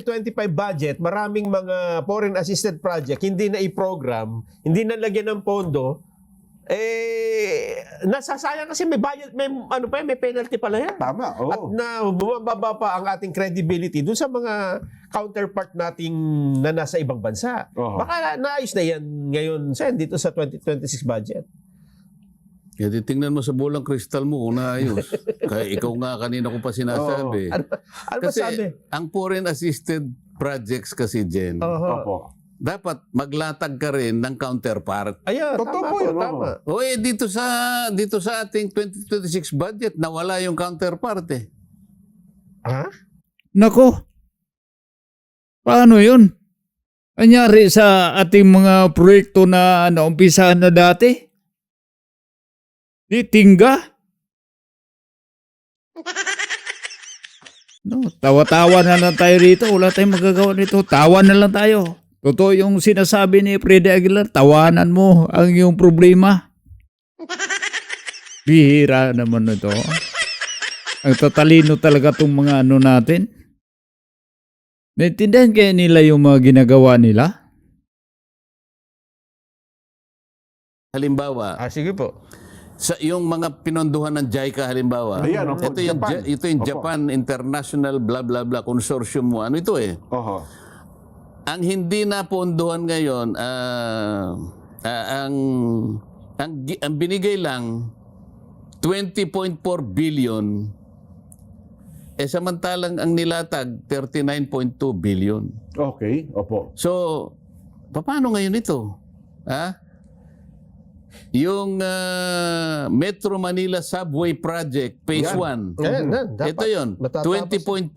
2025 budget, maraming mga foreign assisted project hindi na i-program, hindi na lagyan ng pondo, nasasayang kasi may budget, may penalty pala yan. Tama, oo. At na bumababa pa ang ating credibility dun sa mga counterpart nating na nasa ibang bansa. Baka naayos na yan ngayon, Sen, dito sa 2026 budget. Kaya tingnan mo sa bulang kristal mo kung naayos. Kaya ikaw nga kanina ko pa sinasabi. Ano Kasi sabi? ang foreign assisted projects kasi, Jen, Opo. dapat maglatag ka rin ng counterpart. Ayan, Totoo tama po po, yun, tama. O dito sa ating 2026 budget, nawala yung counterpart eh. Ha? Nako, paano yun? Anyari sa ating mga proyekto na naumpisahan na dati? Tingga? No, tawa-tawa na lang tayo rito. Wala tayong magagawa nito. Tawa na lang tayo. Totoo yung sinasabi ni Freddy Aguilar, tawanan mo ang iyong problema. Bihira naman ito. Ang tatalino talaga itong mga ano natin. Naintindihan kaya nila yung mga ginagawa nila? Halimbawa, Sige po. sa yung mga pinondohan ng JICA halimbawa, Ayan, opo, ito yung Japan. ito yung Opo. Japan International blah blah blah consortium mo. Ano ito eh? Oho. Ang hindi na pondohan ngayon, ang binigay lang 20.4 billion. Samantalang ang nilatag 39.2 billion. Okay, opo. So, paano ngayon ito? Ha? Yung Metro Manila Subway Project Phase 1. Ito yun, 20.4.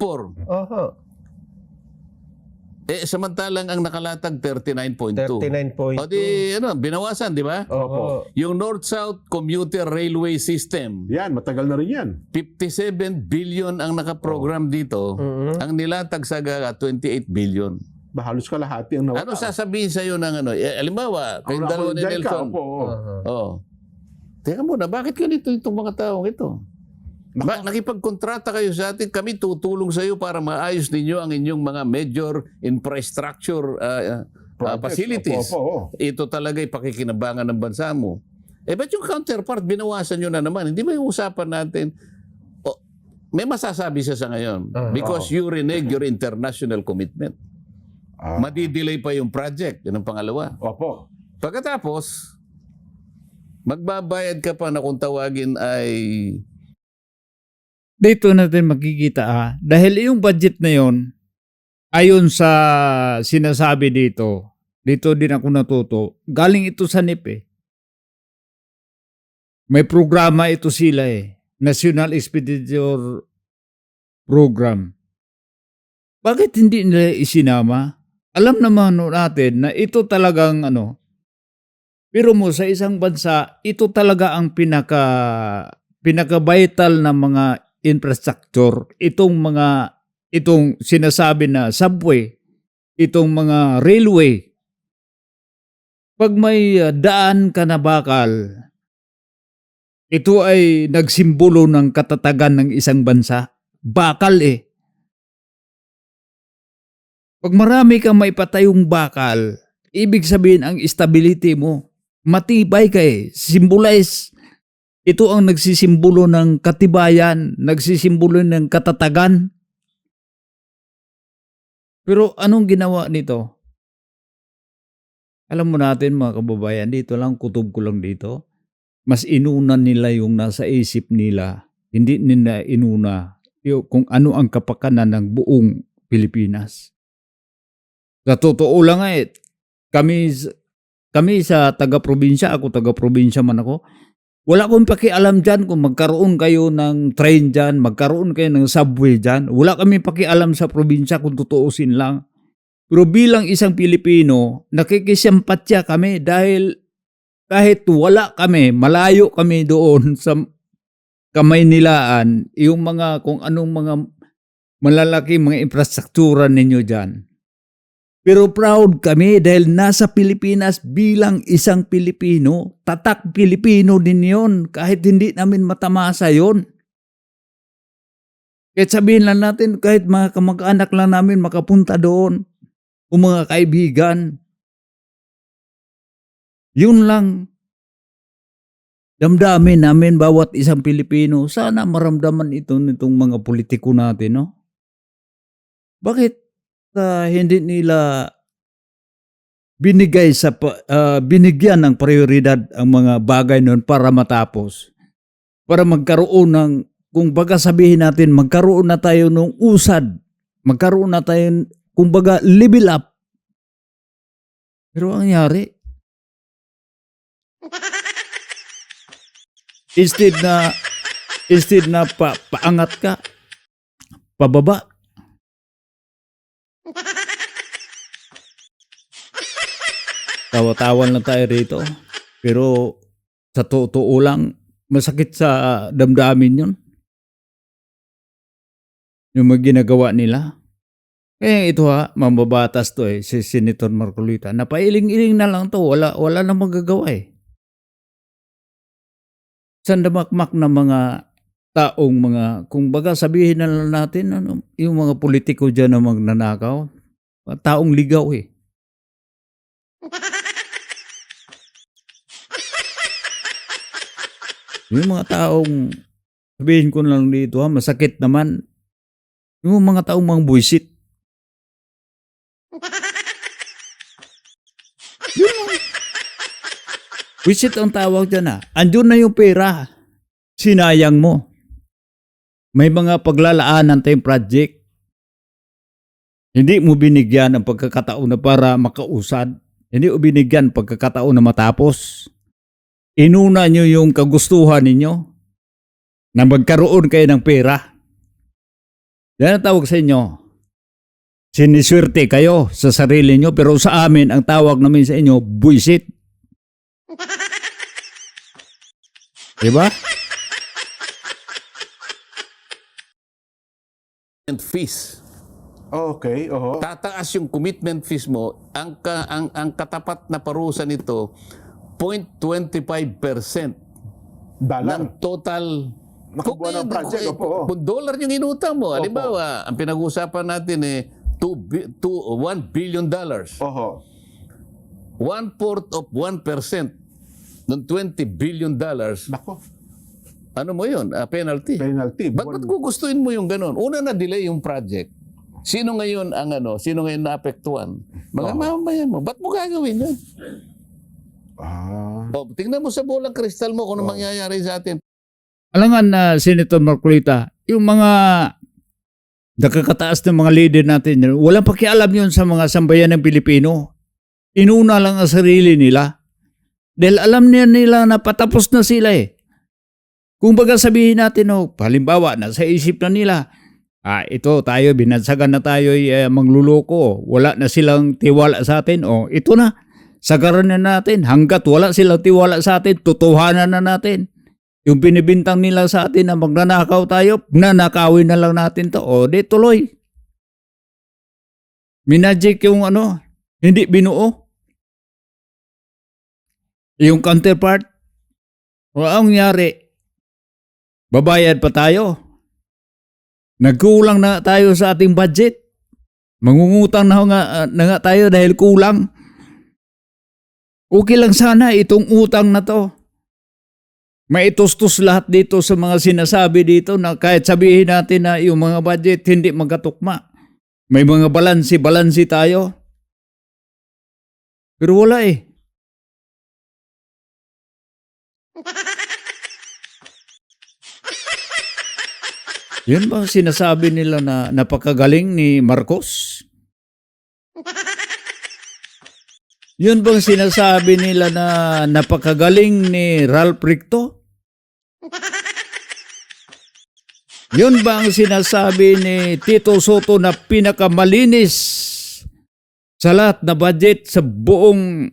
Samantalang ang nakalatag 39.2. 39.2. O di, binawasan, di ba? Opo. Yung North-South Commuter Railway System, Yan, matagal na rin yan. 57 billion ang nakaprogram dito. Ang nilatag sa Gaga, 28 billion. Halos kalahati ang nawala. Ano sasabihin sa'yo ng ano? Halimbawa, kayong dalawa ni Nelson. Opo. Teka muna, bakit ganito itong mga taong ito? Nakipagkontrata kayo sa atin, kami tutulong sa iyo para maayos ninyo ang inyong mga major infrastructure facilities. Opo. Ito talaga ipakikinabangan ng bansa mo. Ba't yung counterpart, binawasan nyo na naman? Hindi ba yung usapan natin? May masasabi siya sa ngayon. Because you renege your international commitment. Madidelay pa yung project. Yan ang pangalawa. Opo. Pagkatapos, magbabayad ka pa na kung tawagin ay... Dito natin makikita dahil yung budget na yon ayon sa sinasabi dito din ako natuto, galing ito sa NEP eh. May programa ito sila eh, National Expenditure Program. Bakit hindi nila isinama? Alam naman natin na ito talagang pero mo sa isang bansa, ito talaga ang pinaka-vital na mga infrastructure, itong sinasabi na subway, itong mga railway. Pag may daan ka na bakal, ito ay nagsimbolo ng katatagan ng isang bansa. Bakal eh. Pag marami kang maipatayong bakal, ibig sabihin ang stability mo, matibay ka eh. Symbolize. Ito ang nagsisimbolo ng katibayan, nagsisimbolo ng katatagan. Pero anong ginawa nito? Alam mo natin mga kababayan, dito lang, kutob ko lang dito. Mas inuna nila yung nasa isip nila. Hindi nila inuna kung ano ang kapakanan ng buong Pilipinas. Sa totoo lang kami sa taga-probinsya, ako taga-probinsya man ako, wala akong pakialam dyan kung magkaroon kayo ng train dyan, magkaroon kayo ng subway dyan. Wala kami pakialam sa probinsya kung tutuusin lang. Pero bilang isang Pilipino, nakikisimpatya kami dahil kahit wala kami, malayo kami doon sa Kamaynilaan, yung kung anong mga malalaki mga infrastruktura ninyo dyan. Pero proud kami dahil nasa Pilipinas bilang isang Pilipino. Tatak Pilipino din yon kahit hindi namin matamasa yon. Kahit sabihin lang natin, kahit mga kamag-anak lang namin makapunta doon, o mga kaibigan. Yun lang. Damdamin namin bawat isang Pilipino. Sana maramdaman ito nitong mga politiko natin, no? Bakit hindi nila binigyan ng prioridad ang mga bagay noon para matapos? Para magkaroon ng, kung baga sabihin natin, magkaroon na tayo ng usad. Magkaroon na tayo, kung baga, level up. Pero ang nangyari, instead na paangat ka, pababa. Tawa-tawan lang tayo rito. Pero sa totoo lang, masakit sa damdamin yun. Yung mga ginagawa nila. Kaya ito mambabatas to si Senator Marcolita. Napailing-iling na lang to. Wala na magagawa Sandamakmak na mga taong kung baga sabihin na lang natin, yung mga politiko dyan na magnanakaw, taong ligaw Yung mga taong, sabihin ko na lang dito masakit naman, yung mga taong mga buwisit. Buwisit ang tawag dyan Andun na yung pera. Sinayang mo. May mga paglalaanan tayong project. Hindi mo binigyan ng pagkakataon na para makausad. Hindi mo binigyan pagkakataon na matapos. Inuna nyo yung kagustuhan ninyo na magkaroon kayo ng pera. Yan ang tawag sa inyo. Siniswerte kayo sa sarili nyo, pero sa amin, ang tawag namin sa inyo, buwisit. Diba? Fees. Okay, oho. Tataas yung commitment fees mo. Ang katapat na parusa nito, 0.25% Dollar. ng total. Nakabuo ng project, opo. Kung dollar yung inutang mo, halimbawa, ang pinag-uusapan natin $1 billion. Oho. 1/4 of 1% ng $20 billion. Nako, Ano mo yun? Penalty. penalty. Ba't gugustuhin mo yung ganun? Una na delay yung project. Sino ngayon naapektuhan? Mga mamamayan mo. Ba't mo gagawin yun? Tingnan mo sa bolang kristal mo kung ano mangyayari sa atin. Alangan na Senator Marcolita, yung mga nakakataas na mga leader natin, walang pakialam yun sa mga sambayan ng Pilipino. Inuna lang ang sarili nila. Dahil alam nila na patapos na sila Kung baga sabihin natin, halimbawa, nasa isip na nila, ito tayo, binansagan na tayo mangluloko, wala na silang tiwala sa atin, ito na, sagaran na natin, hanggat wala silang tiwala sa atin, tutuhanan na natin. Yung binibintang nila sa atin na magnanakaw tayo, nanakawin na lang natin to, di tuloy. Minagic yung hindi binuo. Yung counterpart, ang nangyari, babayad pa tayo. Nagkulang na tayo sa ating budget. Mangungutang na nga tayo dahil kulang. Okay lang sana itong utang na to. Maitustos lahat dito sa mga sinasabi dito na kahit sabihin natin na yung mga budget hindi magkatukma. May mga balansi tayo. Pero wala Yun ba sinasabi nila na napakagaling ni Marcos? Yun bang sinasabi nila na napakagaling ni Ralph Ricto? Yun ba ang sinasabi ni Tito Soto na pinakamalinis sa lahat na budget sa buong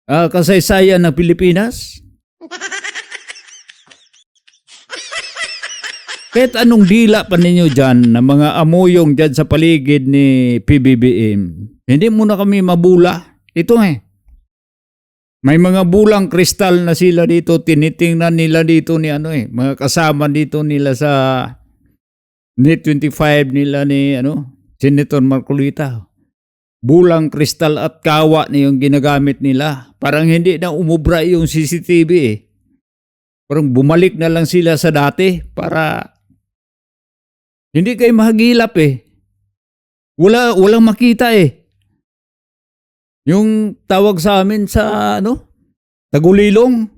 kasaysayan ng Pilipinas? Kahit anong dila pa ninyo dyan na mga amoyong dyan sa paligid ni PBBM, hindi mo na kami mabula. Ito May mga bulang kristal na sila dito, tinitingnan nila dito ni mga kasama dito nila sa Ni 25 nila ni Senator Marcolita. Bulang kristal at kawa na yung ginagamit nila. Parang hindi na umubra yung CCTV eh. Parang bumalik na lang sila sa dati para hindi kayo mahagilap eh. Walang makita eh. Yung tawag sa amin sa Tagulilong.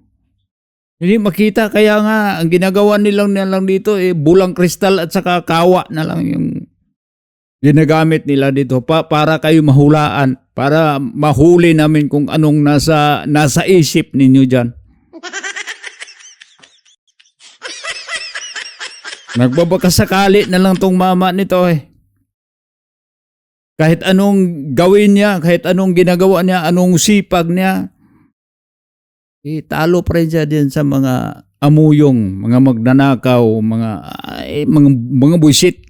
Hindi makita, kaya nga ang ginagawa nilang dito bulang kristal at saka kawa na lang yung ginagamit nila dito para kayo mahulaan, para mahuli namin kung anong nasa isip ninyo dyan. Nagbabakasakali na lang tong mama nito eh. Kahit anong gawin niya, kahit anong ginagawa niya, anong sipag niya, talo pa rin siya din sa mga amuyong, mga magnanakaw, mga buisit.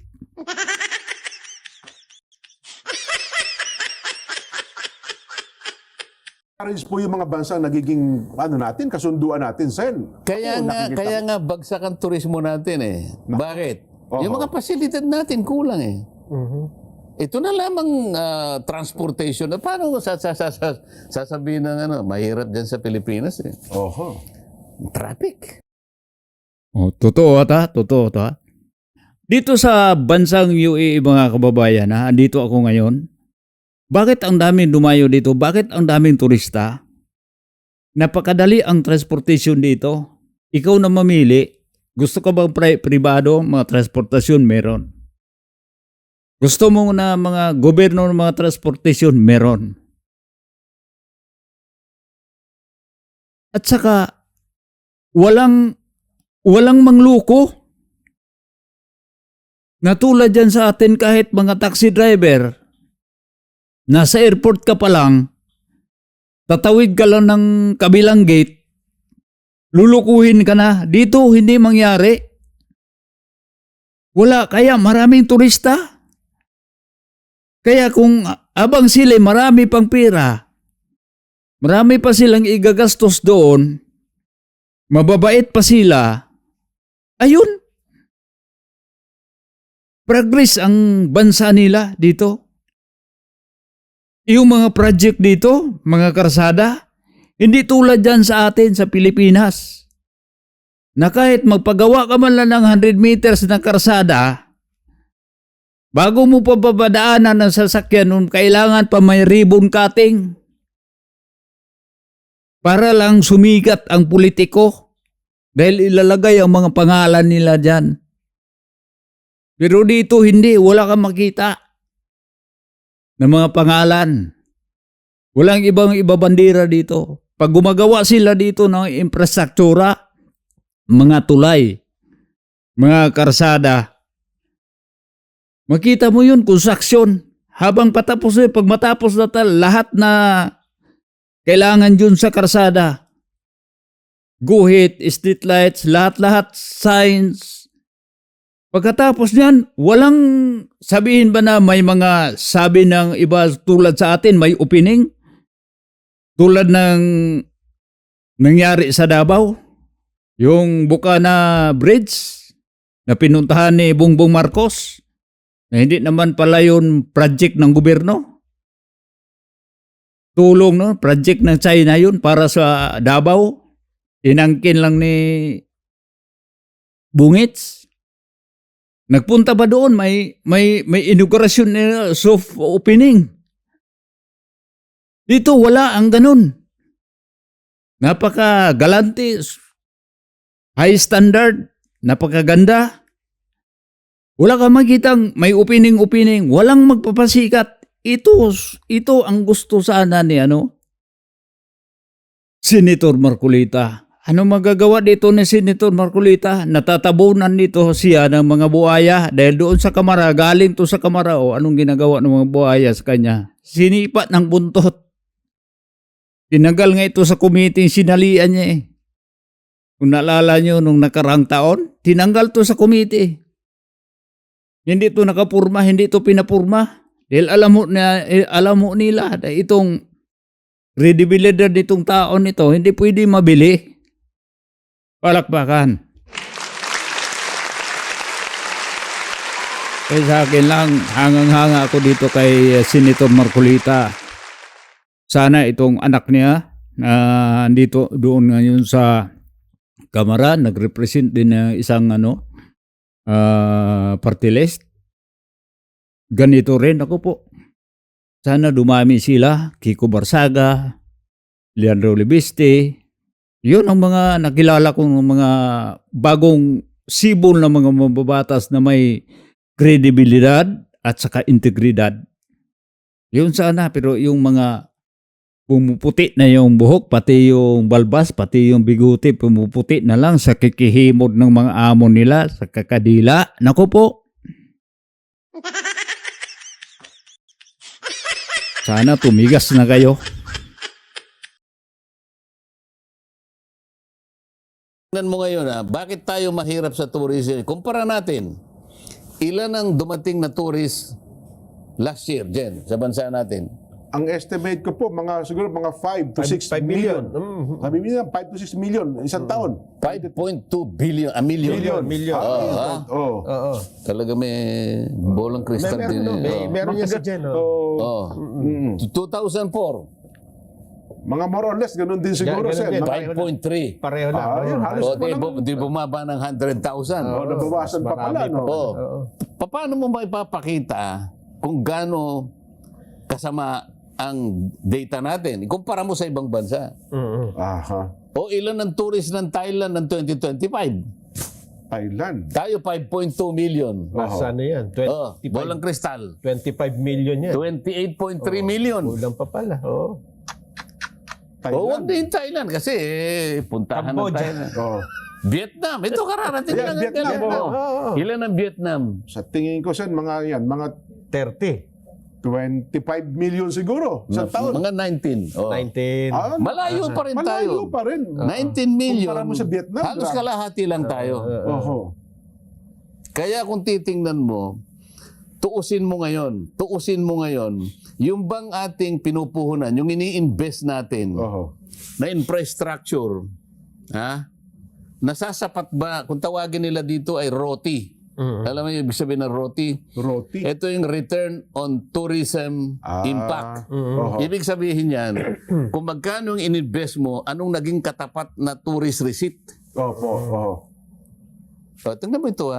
Paris po yung mga bansa nagiging kasunduan natin, Sen. Kaya nga bagsak ang turismo natin eh. Bakit? Oho. Yung mga pasilidad natin kulang eh. Ito na lamang transportation. Paano sasabihin ng mahirap dyan sa Pilipinas eh. Oho. Traffic. Totoo ta. Dito sa bansang UAE mga kababayan, andito ako ngayon. Bakit ang daming dumayo dito? Bakit ang daming turista? Napakadali ang transportation dito. Ikaw na mamili. Gusto ka bang pribado? Mga transportasyon meron. Gusto mo na mga gobyerno ng mga transportasyon meron. At saka walang mangluko. Natulad dyan sa atin kahit mga taxi driver. Nasa airport ka pa lang, tatawid ka lang ng kabilang gate, lulukuhin ka na. Dito hindi mangyari. Wala, kaya maraming turista. Kaya kung abang sila marami pang pera, marami pa silang igagastos doon, mababait pa sila, ayun. Progress ang bansa nila dito. Yung mga project dito, mga karsada, hindi tulad dyan sa atin sa Pilipinas. Na kahit magpagawa ka man lang ng 100 meters na karsada, bago mo pa babadaanan ng sasakyan, kailangan pa may ribbon cutting. Para lang sumikat ang politiko. Dahil ilalagay ang mga pangalan nila dyan. Pero dito hindi, wala kang makita ng mga pangalan. Walang iba bandera dito. Pag gumagawa sila dito ng infrastruktura, mga tulay, mga karsada, makita mo yun, construction. Habang patapos pag matapos na lahat na kailangan dun sa karsada, guhit, street lights, lahat-lahat, signs. Pagkatapos niyan, walang sabihin ba na may mga sabi ng iba tulad sa atin, may opening? Tulad ng nangyari sa Davao, yung Bukana Bridge na pinuntahan ni Bongbong Marcos, na hindi naman pala yun project ng gobyerno. Tulong, no? Project ng China yun para sa Davao. Inangkin lang ni Bungits. Nagpunta ba doon? May inaugurasyon na soft opening. Dito wala ang ganun. Napaka-galante, high standard, napakaganda. Wala ka makitang may opening, walang magpapasikat. Ito ang gusto sana ni Senator Marcolita. Ano magagawa dito ni Senator Marcolita? Natatabunan nito siya ng mga buhaya dahil doon sa kamara, galing to sa kamara. Anong ginagawa ng mga buhaya sa kanya? Sinipat ng buntot. Tinanggal nga ito sa committee, sinalian niya eh. Kung naalala nyo nung nakarang taon, tinanggal to sa committee. Hindi ito nakapurma, hindi ito pinapurma. Dahil alam mo nila itong credibility nitong taon ito, hindi pwede mabili. Palakpakan. Eh, sa akin lang, hangang-hanga ako dito kay Senator Marcolita. Sana itong anak niya, dito doon ngayon sa Kamara, nag-represent din ng isang party list. Ganito rin ako po. Sana dumami sila, Kiko Barsaga, Leandro Libiste. Yun ang mga nakilala kong mga bagong sibol na mga mababatas na may kredibilidad at saka integridad. Yun sana, pero yung mga pumuputi na yung buhok, pati yung balbas, pati yung biguti, pumuputi na lang sa kikihimod ng mga amo nila, sa kakadila. Naku po. Sana tumigas na kayo. Tingnan mo ngayon, bakit tayo mahirap sa tourism? Kumpara natin, ilan ang dumating na tourist last year, Jen, sa bansa natin? Ang estimate ko po, siguro mga 5 to 6 5 million. million. Sabi niya, 5 to 6 million, isang taon. 5.2 billion, a million. Million. Oo. Oo. Talaga may bolang kristal din. Meron niya si Jen. Oh. 2004, Mga more or less, ganun din siguro, Ganun sir. din. 5.3. Pareho lang. Yun, halos O, walang- di bumaba ng 100,000. nabawasan pa pala, no? Oh. Oo. Paano mo maipapakita kung gaano kasama ang data natin? Ikumpara mo sa ibang bansa. Aha. O ilan ang tourist ng Thailand ng 2025? Thailand. Tayo 5.2 million. Nasa ano yan? Oh, bolang kristal. 25 million yan. 28.3 million. Kulang pa pala. Oo. O Thailand. wag din Thailand kasi puntahan ng Cambodia. Thailand. Oh. Vietnam. Ito kararating Yeah, lang. ang Vietnam, galing. oo. Oo. Ilan ang Vietnam? Sa tingin ko, sir, mga 30. 25 million siguro sa taon. Mga 19. Oh. 19. Malayo pa rin tayo. Malayo pa rin. 19 million. Kumpara mo sa Vietnam, Halos grabe. kalahati lang tayo. Oho. Kaya kung titingnan mo, tuusin mo ngayon, yung bang ating pinupuhunan, yung ini-invest natin Oho. na infrastructure, nasasapat ba, kung tawagin nila dito ay ROTI. Alam mo yung ibig sabihin ng ROTI? Roti. Ito yung Return on Tourism Impact. Oho. Ibig sabihin yan, kung magkano yung ininvest mo, anong naging katapat na tourist receipt? Opo. Oho. O, tingnan mo ito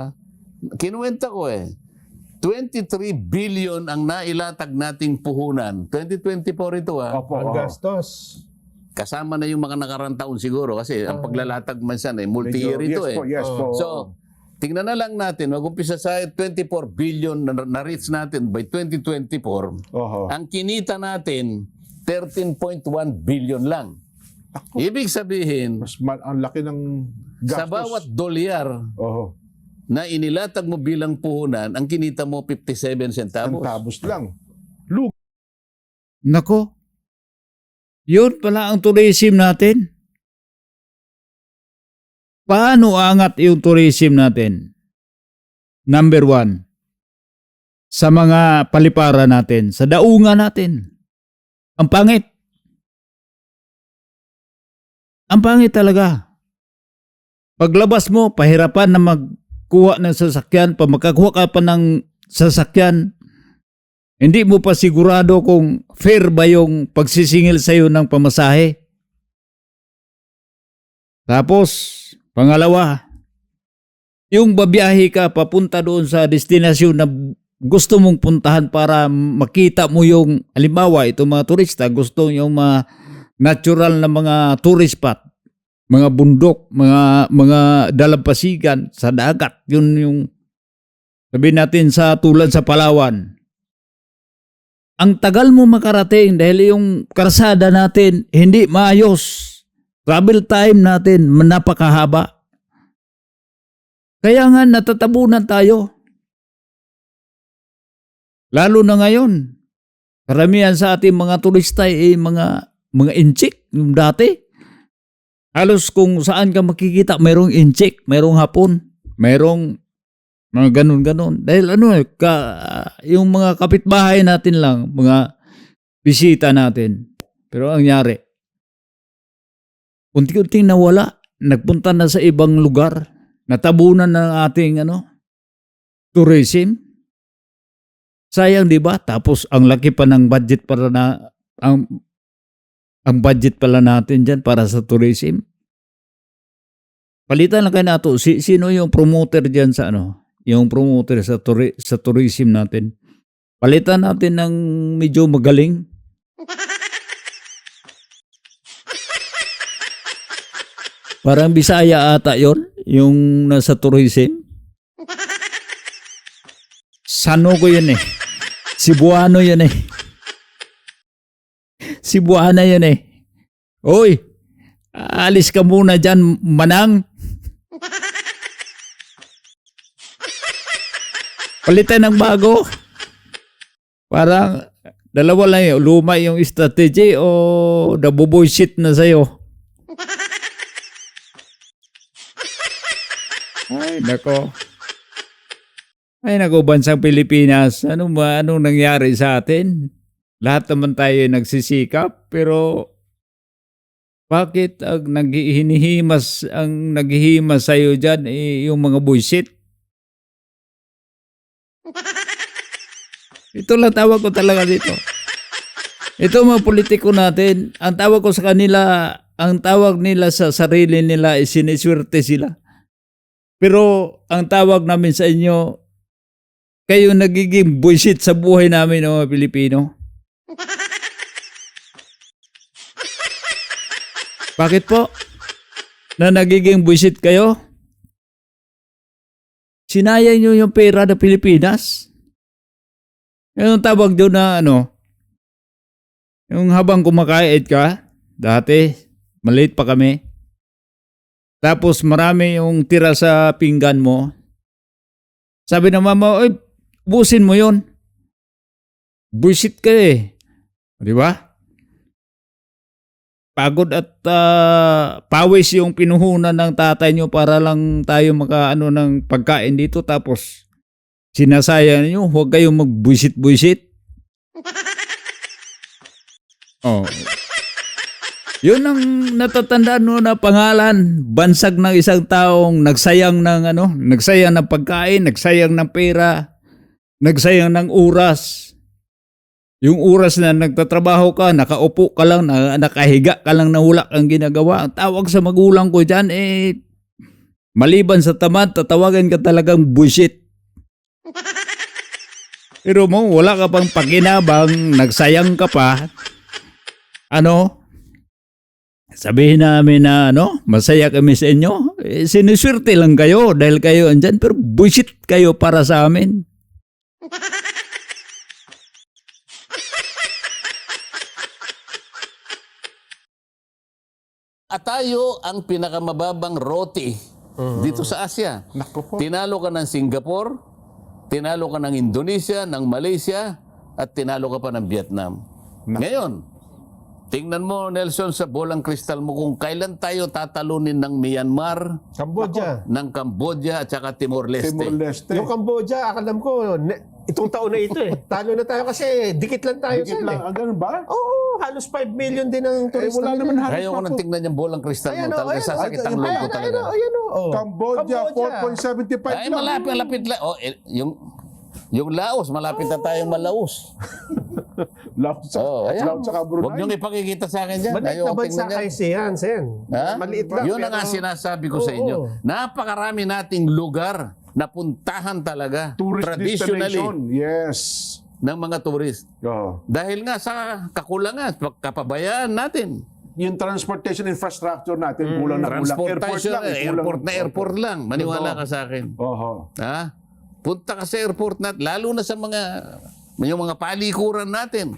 Kinuwenta ko 23 billion ang nailatag nating puhunan. 2024 ito Opo. Ang Oho. gastos. Kasama na yung mga nakarang taon siguro kasi ang paglalatag mansan multi-year ito Yes po, yes po. So, tingnan na lang natin, mag-umpisa sa 24 billion na-reach natin by 2024. Oho. Ang kinita natin, 13.1 billion lang. Ibig sabihin, Ang laki ng gastos. sa bawat dolyar Oho. na inilatag mo bilang puhunan, ang kinita mo 57 centavos. Centavos lang. Nako. Yun pala ang tourism natin. Paano angat yung tourism natin? Number 1, sa mga palipara natin, sa daungan natin. Ang pangit. Ang pangit talaga. Paglabas mo, pahirapan na magkuha ng sasakyan. Pag makakuha ka pa ng sasakyan, hindi mo pa sigurado kung fair ba yung pagsisingil sa'yo ng pamasahe. Tapos, pangalawa, yung babiyahe ka papunta doon sa destinasyon na gusto mong puntahan para makita mo yung, halimbawa, itong mga turista, gusto yung mga natural na mga tourist spot, mga bundok, mga dalampasigan sa dagat. Yun yung, sabihin natin sa tulad sa Palawan. Ang tagal mo makarating dahil yung karsada natin hindi maayos. Travel time natin napakahaba. Kaya nga natatabunan tayo. Lalo na ngayon. Karamihan sa ating mga turista ay mga inchik yung dati. Halos kung saan ka makikita mayroong inchik, mayroong hapon, mayroong mga ganun-ganun. Dahil yung mga kapitbahay natin lang, mga bisita natin. Pero ang nangyari, unti-unting nawala. Nagpunta na sa ibang lugar. Natabunan ng ating tourism. Sayang, di ba? Tapos ang laki pa ng budget para na ang budget pala natin dyan para sa tourism. Palitan lang kayo nato. Sino yung promoter dyan sa ano? Yung promoter sa tourism natin. Palitan natin ng medyo magaling. Parang Bisaya ata yon, yung nasa tourism. Sano ko yun eh. Cebuano yun eh. Cebuana yun eh. Oy, alis ka muna dyan, manang. Palitan ng bago. Parang dalawa lang yun. Luma yung strategy o nabubullshit na sa'yo. Ay, nako. Ay, nako, bansang Pilipinas. Anong nangyari sa atin? Lahat naman tayo nagsisikap, pero bakit ang naghihimas sa'yo dyan yung mga bullshit? Ito lang tawag ko talaga dito. Ito mga politiko natin, ang tawag ko sa kanila, ang tawag nila sa sarili nila ay siniswerte sila. Pero ang tawag namin sa inyo, kayo nagiging bullshit sa buhay namin ng mga Pilipino. Bakit po? Na nagiging bullshit kayo? Sinayang nyo yung pera ng Pilipinas? Yung tawag doon na ano, yung habang kumakain ka, dati, maliit pa kami, tapos marami yung tira sa pinggan mo. Sabi ng mama, oy, busin mo yun. Bullshit ka eh. Di ba? Pagod at pawis yung pinuhunan ng tatay nyo para lang tayo makaano ng pagkain dito. Tapos sinasaya nyo, huwag kayong mag-bullshit-bullshit. Oh. Yun ang natatandaan mo na pangalan, bansag ng isang taong nagsayang ng pagkain, nagsayang ng pera, nagsayang ng oras. Yung oras na nagtatrabaho ka, nakaupo ka lang, nakahiga ka lang na wala kang ginagawa. Ang tawag sa magulang ko dyan, maliban sa tamad, tatawagan ka talagang bullshit. Pero mo, wala ka pang pakinabang, nagsayang ka pa. Sabihin namin na masaya kami sa inyo. Sinuswerte lang kayo dahil kayo andyan, pero bullshit kayo para sa amin. At tayo ang pinakamababang roti dito sa Asia. Naku po. Tinalo ka ng Singapore, tinalo ka ng Indonesia, ng Malaysia, at tinalo ka pa ng Vietnam. Ngayon, tingnan mo, Nelson, sa bolang kristal mo kung kailan tayo tatalunin ng Myanmar, Cambodia. ng Cambodia, at saka Timor-Leste. Timor-Leste. Yung Cambodia, alam ko, itong taon na ito eh. Talo na tayo kasi dikit lang tayo Dikit sa lang. Ang ganun ba? Oo, halos 5 million din ang turista. Wala naman halos Kaya ko nang tingnan yung bolang kristal mo. Talaga sasakit ang loob ko talaga. Ayan o. Cambodia, 4.75 Ay, lang. malapit lang. Yung Laos, malapit na tayong Malaos. Laos Ayan. sa Brunei. Huwag niyong ipakikita sa akin dyan. Maliit na Ayoko bansa tingnan yan. kayo siyan, Sen. Ha? Maliit lang. Yun ang pero- nga sinasabi ko sa inyo. Oo. Napakarami nating lugar na puntahan talaga Tourist traditionally destination. Yes. ng mga tourist. Oh. Dahil nga sa kakulangan, kapabayaan natin. Yung transportation infrastructure natin, kulang na kulang. Transportation, Kulang. airport lang. Maniwala ka sa akin. Oho. Ha? Punta ka sa airport natin, lalo na sa yung mga palikuran natin.